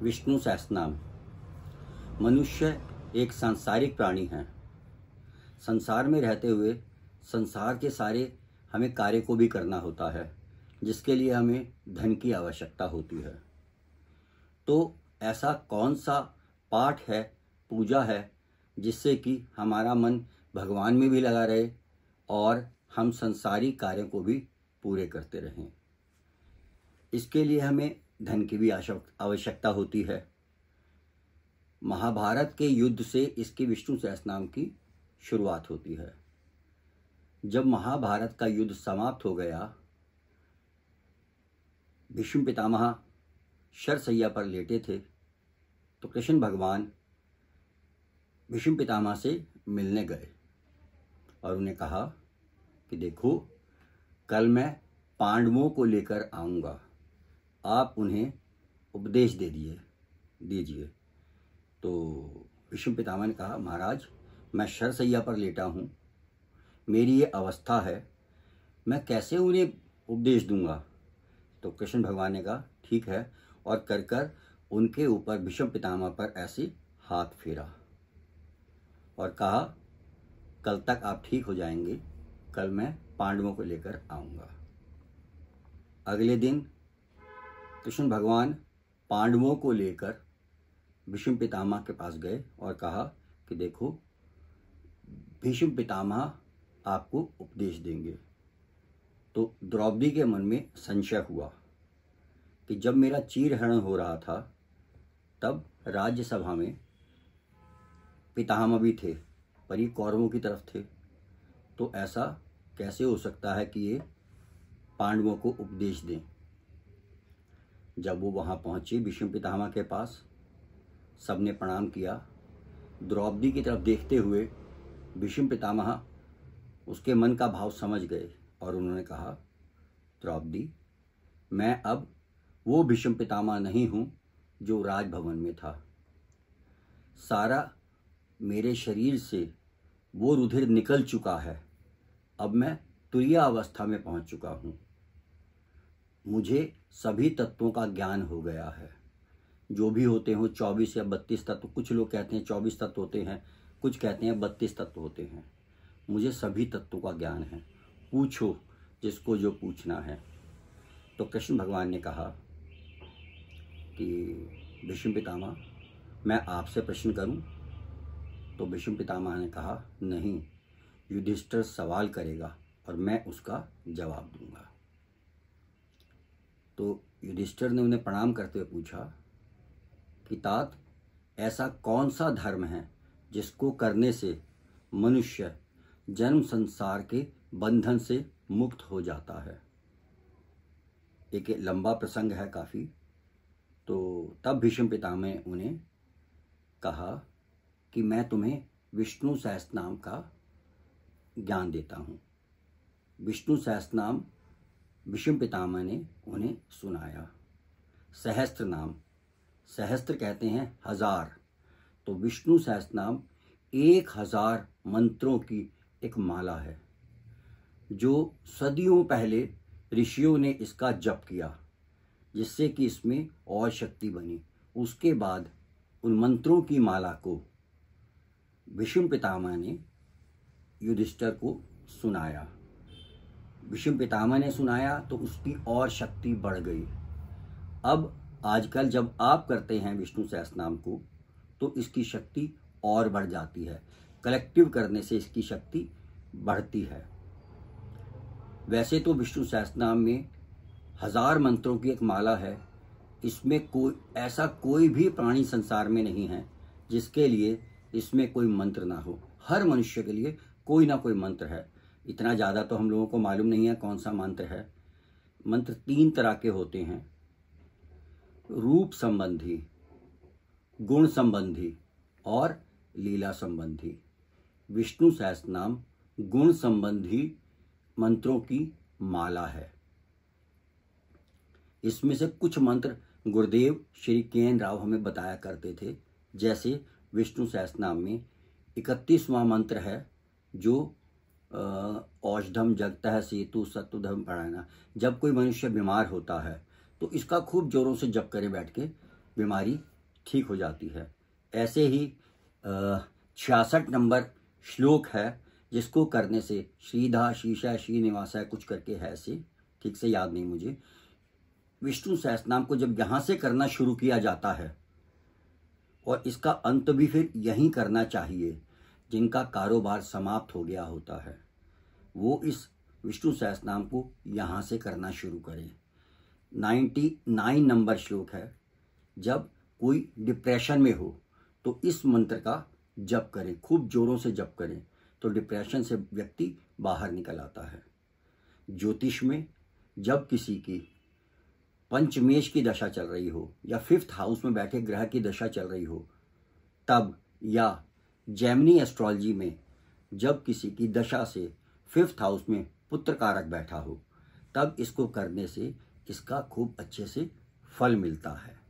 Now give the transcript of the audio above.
विष्णु सहस्त्रनाम। मनुष्य एक सांसारिक प्राणी है। संसार में रहते हुए संसार के सारे हमें कार्य को भी करना होता है, जिसके लिए हमें धन की आवश्यकता होती है। तो ऐसा कौन सा पाठ है, पूजा है, जिससे कि हमारा मन भगवान में भी लगा रहे और हम संसारी कार्यों को भी पूरे करते रहें। इसके लिए हमें धन की भी आवश्यकता होती है। महाभारत के युद्ध से इसकी विष्णु सहस्त्रनाम की शुरुआत होती है। जब महाभारत का युद्ध समाप्त हो गया, भीष्म पितामह शरशैया पर लेटे थे, तो कृष्ण भगवान भीष्म पितामह से मिलने गए और उन्हें कहा कि देखो, कल मैं पांडवों को लेकर आऊँगा, आप उन्हें उपदेश दीजिए। तो भीष्म पितामह ने कहा, महाराज, मैं शरशैया पर लेटा हूँ, मेरी ये अवस्था है, मैं कैसे उन्हें उपदेश दूंगा। तो कृष्ण भगवान ने कहा, ठीक है, और कर उनके ऊपर भीष्म पितामह पर ऐसे हाथ फेरा और कहा, कल तक आप ठीक हो जाएंगे, कल मैं पांडवों को लेकर आऊँगा। अगले दिन कृष्ण भगवान पांडवों को लेकर भीष्म पितामह के पास गए और कहा कि देखो, भीष्म पितामह आपको उपदेश देंगे। तो द्रौपदी के मन में संशय हुआ कि जब मेरा चीरहरण हो रहा था, तब राज्यसभा में पितामह भी थे, पर ये कौरवों की तरफ थे, तो ऐसा कैसे हो सकता है कि ये पांडवों को उपदेश दें। जब वो वहाँ पहुँचे भीष्म पितामह के पास, सबने प्रणाम किया। द्रौपदी की तरफ देखते हुए भीष्म पितामह उसके मन का भाव समझ गए और उन्होंने कहा, द्रौपदी, मैं अब वो भीष्म पितामह नहीं हूँ जो राजभवन में था। सारा मेरे शरीर से वो रुधिर निकल चुका है, अब मैं तुरीया अवस्था में पहुँच चुका हूँ। मुझे सभी तत्वों का ज्ञान हो गया है, जो भी होते हों 24 या 32 तत्व, कुछ लोग कहते हैं 24 तत्व होते हैं, कुछ कहते हैं 32 तत्व होते हैं। मुझे सभी तत्वों का ज्ञान है, पूछो जिसको जो पूछना है। तो कृष्ण भगवान ने कहा कि भीष्म पितामह, मैं आपसे प्रश्न करूं? तो भीष्म पितामह ने कहा, नहीं, युधिष्ठिर सवाल करेगा और मैं उसका जवाब दूंगा। तो युधिष्ठिर ने उन्हें प्रणाम करते हुए पूछा कि तात, ऐसा कौन सा धर्म है जिसको करने से मनुष्य जन्म संसार के बंधन से मुक्त हो जाता है। एक लंबा प्रसंग है काफ़ी। तो तब भीष्म पितामह ने उन्हें कहा कि मैं तुम्हें विष्णु सहस्त्रनाम का ज्ञान देता हूँ। विष्णु सहस्त्रनाम भीष्म पितामह ने उन्हें सुनाया। सहस्त्र नाम, सहस्त्र कहते हैं 1000, तो विष्णु सहस्त्रनाम 1000 मंत्रों की एक माला है, जो सदियों पहले ऋषियों ने इसका जप किया, जिससे कि इसमें और शक्ति बनी। उसके बाद उन मंत्रों की माला को भीष्म पितामह ने युधिष्ठिर को सुनाया। भीष्म पितामह ने सुनाया तो उसकी और शक्ति बढ़ गई। अब आजकल जब आप करते हैं विष्णु सहस्त्रनाम को, तो इसकी शक्ति और बढ़ जाती है। कलेक्टिव करने से इसकी शक्ति बढ़ती है। वैसे तो विष्णु सहस्त्रनाम में 1000 मंत्रों की एक माला है। इसमें कोई भी प्राणी संसार में नहीं है जिसके लिए इसमें कोई मंत्र ना हो। हर मनुष्य के लिए कोई ना कोई मंत्र है। इतना ज़्यादा तो हम लोगों को मालूम नहीं है कौन सा मंत्र है। मंत्र 3 तरह के होते हैं, रूप संबंधी, गुण संबंधी और लीला संबंधी। विष्णु सहस्त्रनाम गुण संबंधी मंत्रों की माला है। इसमें से कुछ मंत्र गुरुदेव श्री के राव हमें बताया करते थे। जैसे विष्णु सहस्त्रनाम में 31वां मंत्र है, जो औषधम जगतः सेतु सत्वधम पढ़ाना। जब कोई मनुष्य बीमार होता है तो इसका खूब जोरों से जप करे बैठ के, बीमारी ठीक हो जाती है। ऐसे ही 66 नंबर श्लोक है जिसको करने से श्रीधा शीशा श्रीनिवास है कुछ करके है ऐसे, ठीक से याद नहीं मुझे। विष्णु सहस्त्रनाम को जब यहाँ से करना शुरू किया जाता है और इसका अंत भी फिर यहीं करना चाहिए, जिनका कारोबार समाप्त हो गया होता है वो इस विष्णु सहस्त्रनाम को यहाँ से करना शुरू करें। 99 नंबर श्लोक है, जब कोई डिप्रेशन में हो तो इस मंत्र का जप करें, खूब जोरों से जप करें तो डिप्रेशन से व्यक्ति बाहर निकल आता है। ज्योतिष में जब किसी की पंचमेश की दशा चल रही हो या 5th हाउस में बैठे ग्रह की दशा चल रही हो तब, या जेमिनी एस्ट्रोलॉजी में जब किसी की दशा से 5th हाउस में पुत्र कारक बैठा हो तब इसको करने से इसका खूब अच्छे से फल मिलता है।